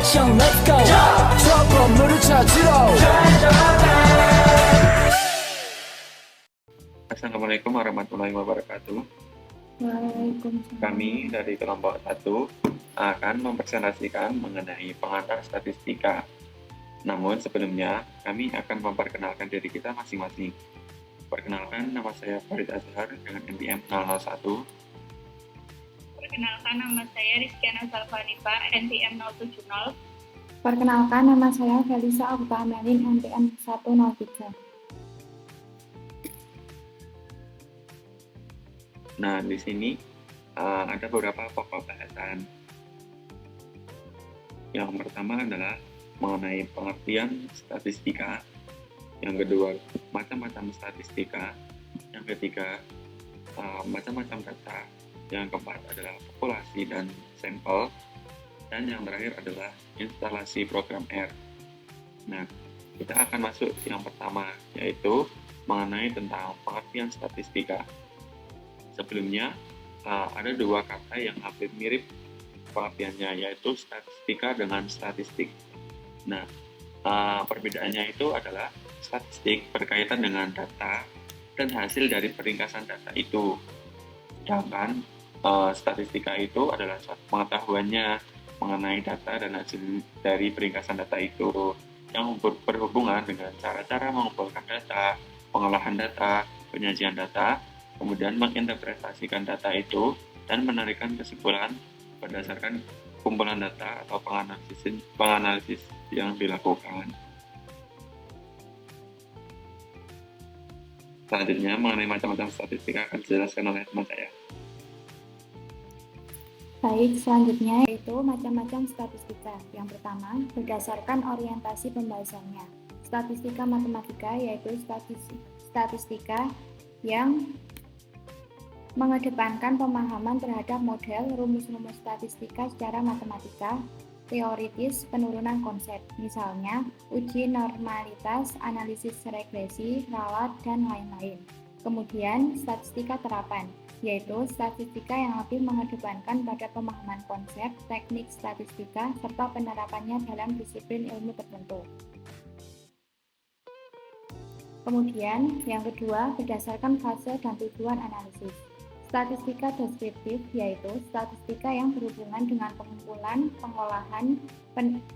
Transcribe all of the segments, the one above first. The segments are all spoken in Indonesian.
action, let's go. 추억 건물을 찾으러. Assalamualaikum warahmatullahi wabarakatuh. Waalaikumsalam. Kami dari kelompok 1 akan mempresentasikan mengenai pengantar statistika. Namun sebelumnya, kami akan memperkenalkan diri kita masing-masing. Perkenalkan, nama saya Farid Azhar dengan NPM 001. Perkenalkan, nama saya Rizkyana Salvanifa, NPM 070. Perkenalkan, nama saya Felisa Okta Amelin, NPM 103. Nah, di sini ada beberapa pokok bahasan. Yang pertama adalah mengenai pengertian statistika. Yang kedua, macam-macam statistika. Yang ketiga, macam-macam data. Yang keempat adalah populasi dan sampel. Dan yang terakhir adalah instalasi program R. Nah, kita akan masuk yang pertama, yaitu mengenai tentang pengertian statistika. Sebelumnya, ada dua kata yang hampir mirip pengertiannya, yaitu statistika dengan statistik. Nah, perbedaannya itu adalah statistik berkaitan dengan data dan hasil dari peringkasan data itu. Sedangkan statistika itu adalah suatu pengetahuannya mengenai data dan hasil dari peringkasan data itu yang berhubungan dengan cara-cara mengumpulkan data, pengolahan data, penyajian data, kemudian menginterpretasikan data itu dan menarikkan kesimpulan berdasarkan kumpulan data atau penganalisis yang dilakukan. Selanjutnya mengenai macam-macam statistika akan dijelaskan oleh teman saya. Baik, selanjutnya yaitu macam-macam statistika. Yang pertama, berdasarkan orientasi pembahasannya. Statistika matematika yaitu statistika yang mengedepankan pemahaman terhadap model rumus-rumus statistika secara matematika, teoritis, penurunan konsep, misalnya uji normalitas, analisis regresi, ralat, dan lain-lain. Kemudian, statistika terapan, yaitu statistika yang lebih mengedepankan pada pemahaman konsep, teknik statistika, serta penerapannya dalam disiplin ilmu tertentu. Kemudian, yang kedua, berdasarkan fase dan tujuan analisis. Statistika deskriptif yaitu statistika yang berhubungan dengan pengumpulan, pengolahan,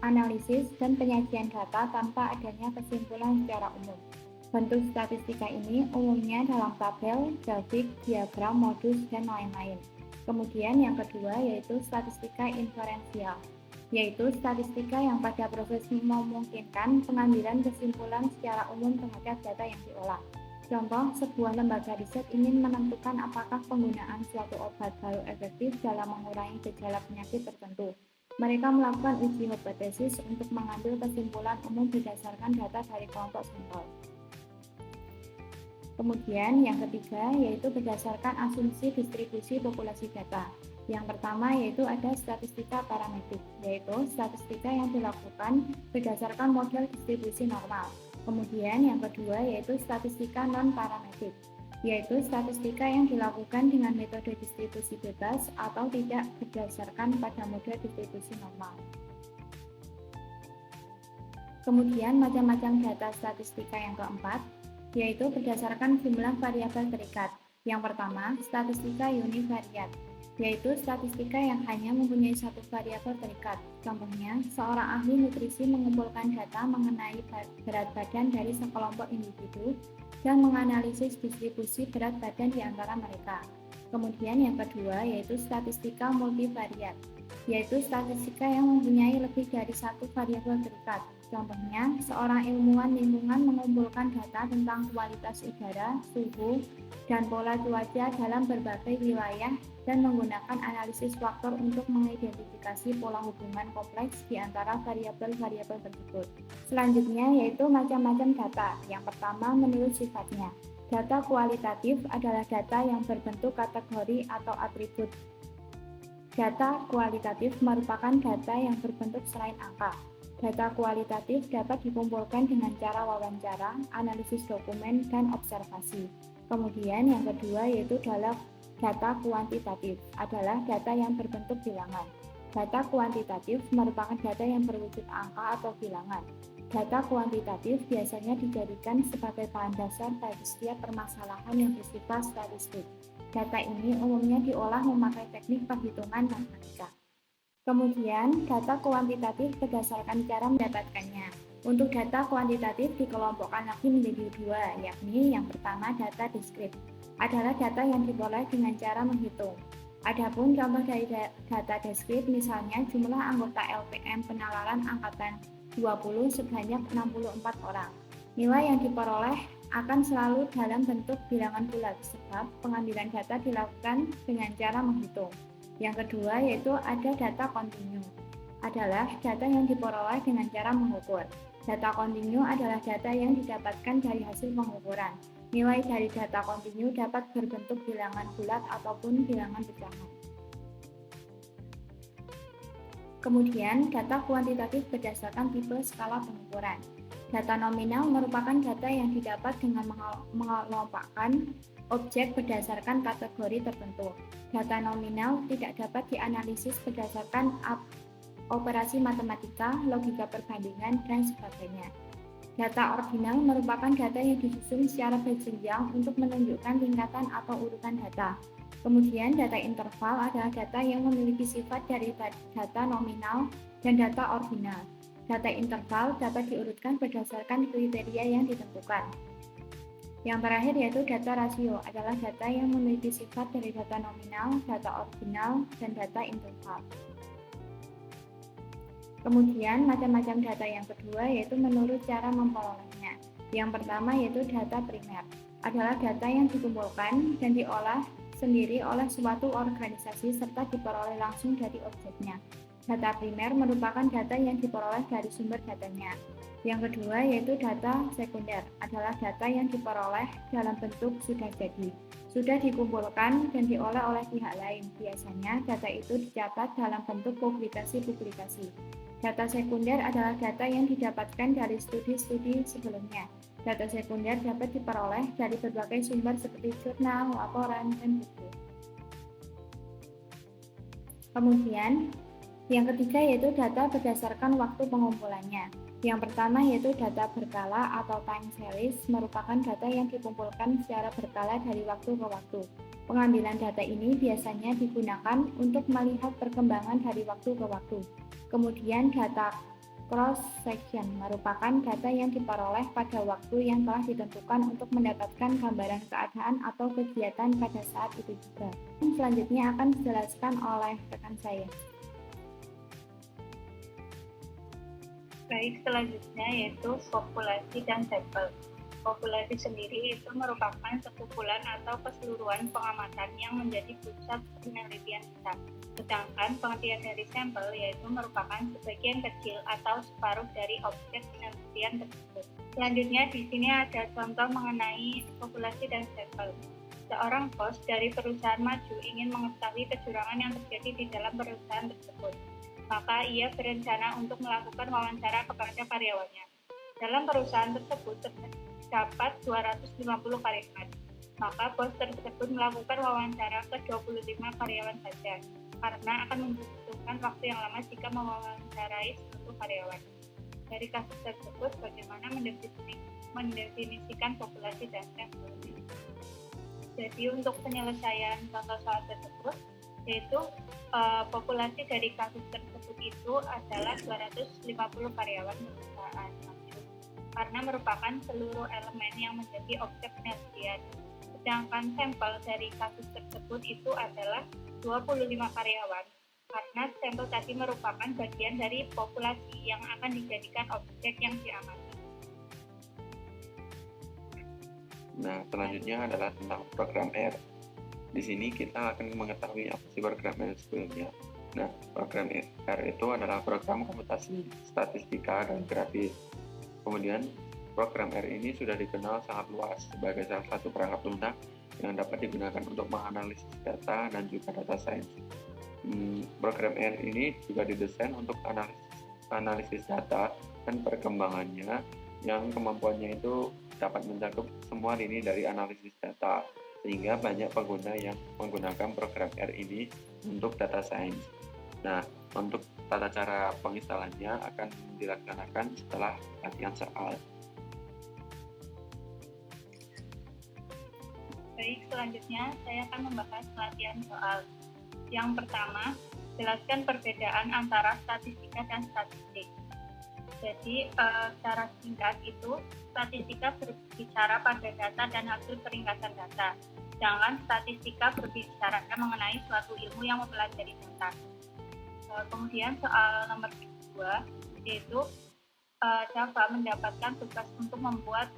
analisis, dan penyajian data tanpa adanya kesimpulan secara umum. Bentuk statistika ini umumnya dalam tabel, grafik, diagram, modus, dan lain-lain. Kemudian yang kedua yaitu statistika inferensial, yaitu statistika yang pada proses memungkinkan pengambilan kesimpulan secara umum terhadap data yang diolah. Contoh, sebuah lembaga riset ingin menentukan apakah penggunaan suatu obat baru efektif dalam mengurangi gejala penyakit tertentu. Mereka melakukan uji hipotesis untuk mengambil kesimpulan umum berdasarkan data dari kelompok sampel. Kemudian, yang ketiga yaitu berdasarkan asumsi distribusi populasi data. Yang pertama yaitu ada statistika parametrik, yaitu statistika yang dilakukan berdasarkan model distribusi normal. Kemudian yang kedua yaitu statistika non-parametrik, yaitu statistika yang dilakukan dengan metode distribusi bebas atau tidak berdasarkan pada model distribusi normal. Kemudian macam-macam data statistika yang keempat, yaitu berdasarkan jumlah variabel terikat. Yang pertama, statistika univariat, yaitu statistika yang hanya mempunyai satu variabel terikat. Contohnya, seorang ahli nutrisi mengumpulkan data mengenai berat badan dari sekelompok individu dan menganalisis distribusi berat badan di antara mereka. Kemudian yang kedua yaitu statistika multivariat, yaitu statistika yang mempunyai lebih dari satu variabel terikat. Contohnya, seorang ilmuwan lingkungan mengumpulkan data tentang kualitas udara, suhu, dan pola cuaca dalam berbagai wilayah dan menggunakan analisis faktor untuk mengidentifikasi pola hubungan kompleks di antara variabel-variabel tersebut. Selanjutnya yaitu macam-macam data. Yang pertama menurut sifatnya. Data kualitatif adalah data yang berbentuk kategori atau atribut. Data kualitatif merupakan data yang berbentuk selain angka. Data kualitatif dapat dikumpulkan dengan cara wawancara, analisis dokumen, dan observasi. Kemudian yang kedua yaitu data kuantitatif adalah data yang berbentuk bilangan. Data kuantitatif merupakan data yang berwujud angka atau bilangan. Data kuantitatif biasanya dijadikan sebagai bahan dasar bagi setiap permasalahan yang bersifat statistik. Data ini umumnya diolah memakai teknik perhitungan matematika. Kemudian, data kuantitatif berdasarkan cara mendapatkannya. Untuk data kuantitatif dikelompokkan lagi menjadi dua, yakni yang pertama data diskrit, adalah data yang diperoleh dengan cara menghitung. Adapun contoh dari data diskrit misalnya jumlah anggota LPM Penalaran Angkatan 20 sebanyak 64 orang. Nilai yang diperoleh akan selalu dalam bentuk bilangan bulat sebab pengambilan data dilakukan dengan cara menghitung. Yang kedua yaitu ada data kontinu, adalah data yang diperoleh dengan cara mengukur. Data kontinu adalah data yang didapatkan dari hasil pengukuran. Nilai dari data kontinu dapat berbentuk bilangan bulat ataupun bilangan pecahan. Kemudian, data kuantitatif berdasarkan tipe skala pengukuran. Data nominal merupakan data yang didapat dengan mengelompokkan objek berdasarkan kategori tertentu. Data nominal tidak dapat dianalisis berdasarkan operasi matematika, logika perbandingan, dan sebagainya. Data ordinal merupakan data yang disusun secara berjenjang untuk menunjukkan tingkatan atau urutan data. Kemudian data interval adalah data yang memiliki sifat dari data nominal dan data ordinal. Data interval dapat diurutkan berdasarkan kriteria yang ditentukan. Yang terakhir yaitu data rasio, adalah data yang memiliki sifat dari data nominal, data ordinal, dan data interval. Kemudian macam-macam data yang kedua yaitu menurut cara memperolehnya. Yang pertama yaitu data primer, adalah data yang dikumpulkan dan diolah sendiri oleh suatu organisasi serta diperoleh langsung dari objeknya. Data primer merupakan data yang diperoleh dari sumber datanya. Yang kedua yaitu data sekunder, adalah data yang diperoleh dalam bentuk sudah jadi, sudah dikumpulkan dan diolah oleh pihak lain. Biasanya data itu dicatat dalam bentuk publikasi-publikasi. Data sekunder adalah data yang didapatkan dari studi-studi sebelumnya. Data sekunder dapat diperoleh dari berbagai sumber seperti jurnal, laporan, dan buku. Kemudian, yang ketiga yaitu data berdasarkan waktu pengumpulannya. Yang pertama yaitu data berkala atau time series, merupakan data yang dikumpulkan secara berkala dari waktu ke waktu. Pengambilan data ini biasanya digunakan untuk melihat perkembangan dari waktu ke waktu. Kemudian data cross-section merupakan data yang diperoleh pada waktu yang telah ditentukan untuk mendapatkan gambaran keadaan atau kegiatan pada saat itu juga. Selanjutnya akan dijelaskan oleh rekan saya. Baik, selanjutnya yaitu populasi dan sampel. Populasi sendiri itu merupakan sekumpulan atau keseluruhan pengamatan yang menjadi pusat penelitian kita. Sedangkan pengertian dari sampel yaitu merupakan sebagian kecil atau separuh dari objek penelitian tersebut. Selanjutnya di sini ada contoh mengenai populasi dan sampel. Seorang bos dari perusahaan maju ingin mengetahui kecurangan yang terjadi di dalam perusahaan tersebut. Maka ia berencana untuk melakukan wawancara kepada karyawannya. Dalam perusahaan tersebut terdapat 250 karyawan. Maka bos tersebut melakukan wawancara ke 25 karyawan saja, karena akan membutuhkan waktu yang lama jika mewawancarai seluruh karyawan. Dari kasus tersebut, bagaimana mendefinisikan populasi dan sampel? Jadi untuk penyelesaian contoh soal tersebut, yaitu populasi dari kasus tersebut itu adalah 250 karyawan perusahaan karena merupakan seluruh elemen yang menjadi objek penelitian. Sedangkan sampel dari kasus tersebut itu adalah 25 karyawan karena sampel tadi merupakan bagian dari populasi yang akan dijadikan objek yang diamati. Nah, selanjutnya adalah tentang program R. Di sini kita akan mengetahui apa sih program R sebelumnya. Nah, program R itu adalah program komputasi, statistika, dan grafis. Kemudian, program R ini sudah dikenal sangat luas sebagai salah satu perangkat lunak yang dapat digunakan untuk menganalisis data dan juga data science. Program R ini juga didesain untuk analisis data dan perkembangannya yang kemampuannya itu dapat mencakup semua lini dari analisis data, sehingga banyak pengguna yang menggunakan program R ini untuk data science. Nah, untuk tata cara penginstalannya akan dilaksanakan setelah latihan soal. Baik, selanjutnya saya akan membahas latihan soal. Yang pertama, jelaskan perbedaan antara statistika dan statistik. Jadi, secara singkat itu, statistika berbicara pada data dan hasil peringkatan data. Sedangkan statistika berbicara mengenai suatu ilmu yang mempelajari data. Kemudian soal nomor 2, yaitu Java mendapatkan tugas untuk membuat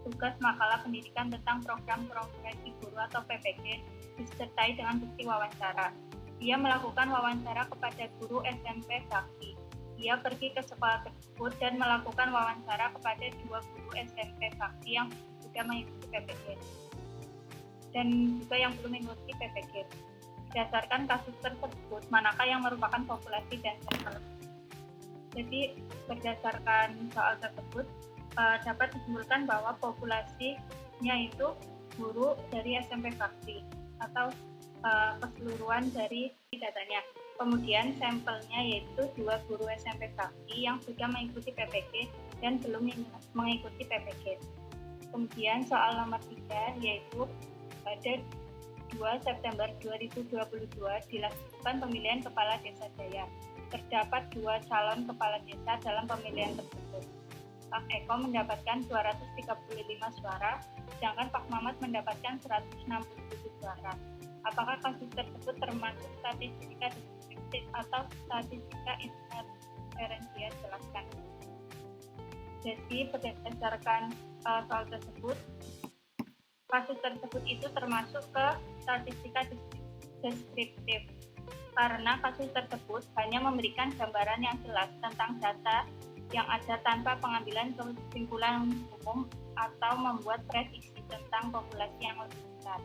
tugas makalah pendidikan tentang program profesi guru atau PPG disertai dengan bukti wawancara. Ia melakukan wawancara kepada guru SMP Bakti. Ia pergi ke sekolah tersebut dan melakukan wawancara kepada 2 guru SMP Bakti yang sudah mengikuti PPG dan juga yang belum mengikuti PPG. Berdasarkan kasus tersebut, manakah yang merupakan populasi dan sampel? Jadi, berdasarkan soal tersebut, dapat disimpulkan bahwa populasinya itu guru dari SMP Bakti atau keseluruhan dari datanya. Kemudian sampelnya yaitu 2 guru SMP Bakti yang sudah mengikuti PPG dan belum mengikuti PPG. Kemudian soal nomor 3 yaitu pada 2 September 2022 dilakukan pemilihan kepala desa Jaya. Terdapat 2 calon kepala desa dalam pemilihan tersebut. Pak Eko mendapatkan 235 suara, sedangkan Pak Mamat mendapatkan 167 suara. Apakah kasus tersebut termasuk statistika deskriptif atau statistika inferensial? Jelaskan. Jadi berdasarkan soal tersebut, kasus tersebut itu termasuk ke statistika deskriptif karena kasus tersebut hanya memberikan gambaran yang jelas tentang data yang ada tanpa pengambilan kesimpulan umum atau membuat prediksi tentang populasi yang lebih besar.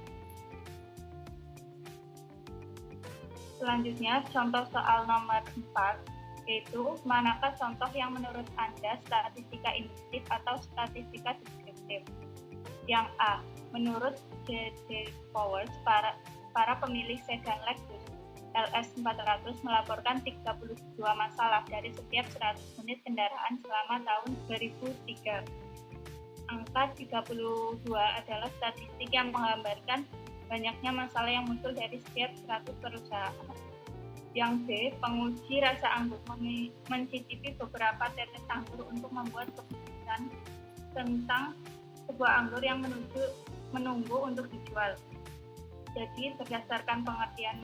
Selanjutnya, contoh soal nomor 4, yaitu manakah contoh yang menurut Anda statistika induktif atau statistika deskriptif? Yang A, menurut J.D. Powers, para pemilik sedan Lexus LS400 melaporkan 32 masalah dari setiap 100 unit kendaraan selama tahun 2003. Angka 32 adalah statistik yang menggambarkan banyaknya masalah yang muncul dari setiap 100 perusahaan. Yang B, penguji rasa anggur mencicipi beberapa tetes anggur untuk membuat keputusan tentang sebuah anggur yang menunggu untuk dijual. Jadi berdasarkan pengertian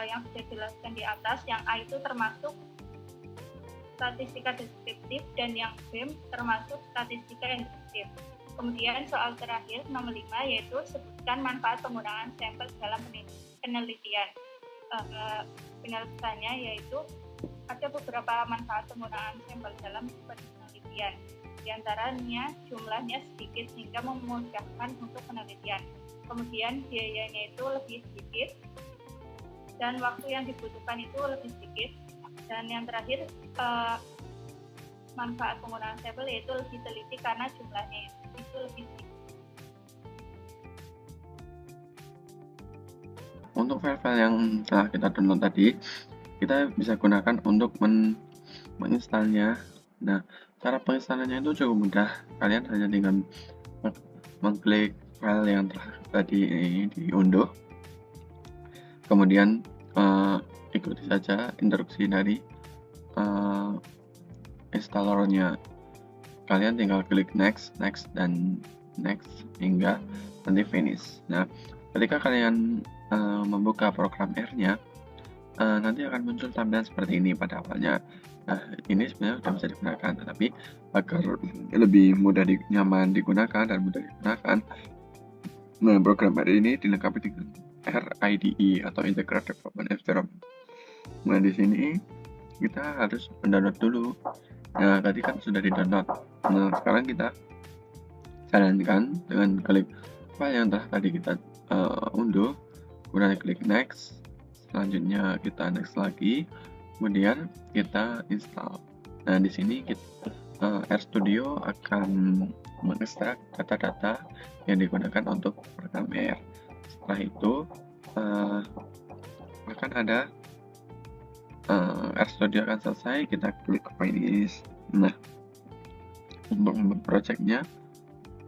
yang sudah dijelaskan di atas, yang A itu termasuk statistika deskriptif dan yang B termasuk statistika induktif. Kemudian soal terakhir nomor 5 yaitu sebutkan manfaat penggunaan sampel dalam penelitian. Penjelasannya yaitu ada beberapa manfaat penggunaan sampel dalam penelitian. Di antaranya jumlahnya sedikit sehingga memudahkan untuk penelitian. Kemudian biayanya itu lebih sedikit dan waktu yang dibutuhkan itu lebih sedikit. Dan yang terakhir manfaat penggunaan sampel yaitu lebih teliti karena jumlahnya itu lebih sedikit. Untuk file-file yang telah kita download tadi, kita bisa gunakan untuk menginstalnya. Nah, cara penginstalannya itu cukup mudah. Kalian hanya tinggal mengklik file yang telah tadi diunduh, kemudian ikuti saja instruksi dari installernya. Kalian tinggal klik next, dan next hingga nanti finish. Nah, ketika kalian membuka program R-nya, nanti akan muncul tampilan seperti ini pada awalnya. Nah, ini sebenarnya sudah bisa digunakan, tetapi agar lebih mudah nyaman digunakan dan mudah digunakan, nah, program R ini dilengkapi dengan RIDE atau Integrated Development Environment. Nah, di sini kita harus mendownload dulu. Nah, tadi kan sudah di-download. Nah, sekarang kita jalankan dengan klik file yang telah tadi kita unduh, kemudian klik next. Selanjutnya kita next lagi, kemudian kita install. Nah, di sini RStudio akan mengekstrak data-data yang digunakan untuk program R. Setelah itu akan ada RStudio akan selesai, kita klik finish. Nah, untuk membuat projectnya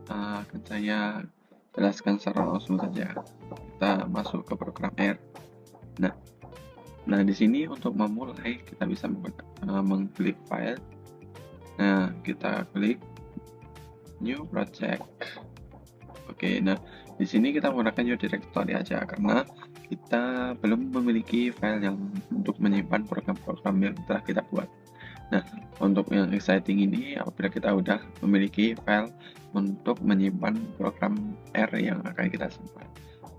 akan saya jelaskan secara langsung saja. Kita masuk ke program R. Nah, di sini untuk memulai kita bisa mengklik file. Nah, kita klik new project. Oke, nah di sini kita menggunakan new directory aja karena kita belum memiliki file yang untuk menyimpan program-program yang telah kita buat. Nah, untuk yang exciting ini apabila kita udah memiliki file untuk menyimpan program R yang akan kita simpan.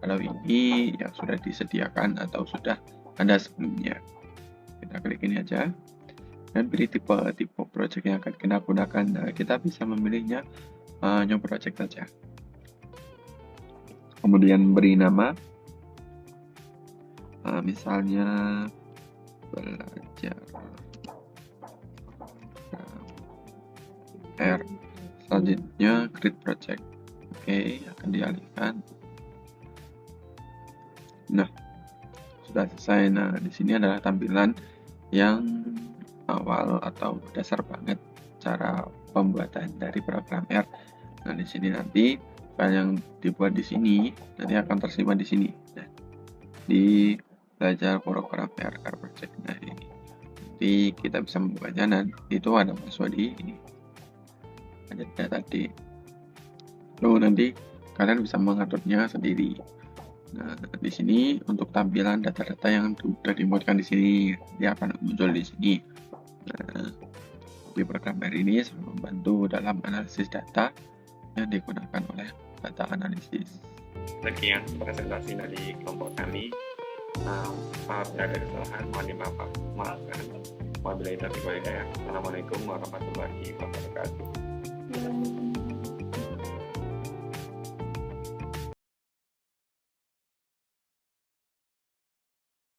Kalau ini yang sudah disediakan atau sudah ada sebelumnya, kita klik ini aja dan pilih tipe project yang akan kita gunakan. Nah, kita bisa memilihnya new project saja. Kemudian beri nama, misalnya belajar R. Selanjutnya create project. Oke, akan dialihkan. Nah, sudah selesai. Nah, di sini adalah tampilan yang awal atau dasar banget cara pembuatan dari program R. Nah, di sini nanti file yang dibuat di sini nanti akan tersimpan di sini. Nah, di belajar program R project. Nah, ini nanti kita bisa membukanya. Nah, itu ada password di ini, ada data tadi. Lalu nanti kalian bisa mengaturnya sendiri. Nah, di sini untuk tampilan data-data yang sudah dimuatkan di sini dia akan muncul di sini. Nah, di program R ini sangat membantu dalam analisis data yang digunakan oleh data analisis. Sekian presentasi dari kelompok kami. Maaf ada kesalahan, mohon dimaafkan. Wabillahi taufiq wal hidayah. Assalamualaikum warahmatullahi wabarakatuh.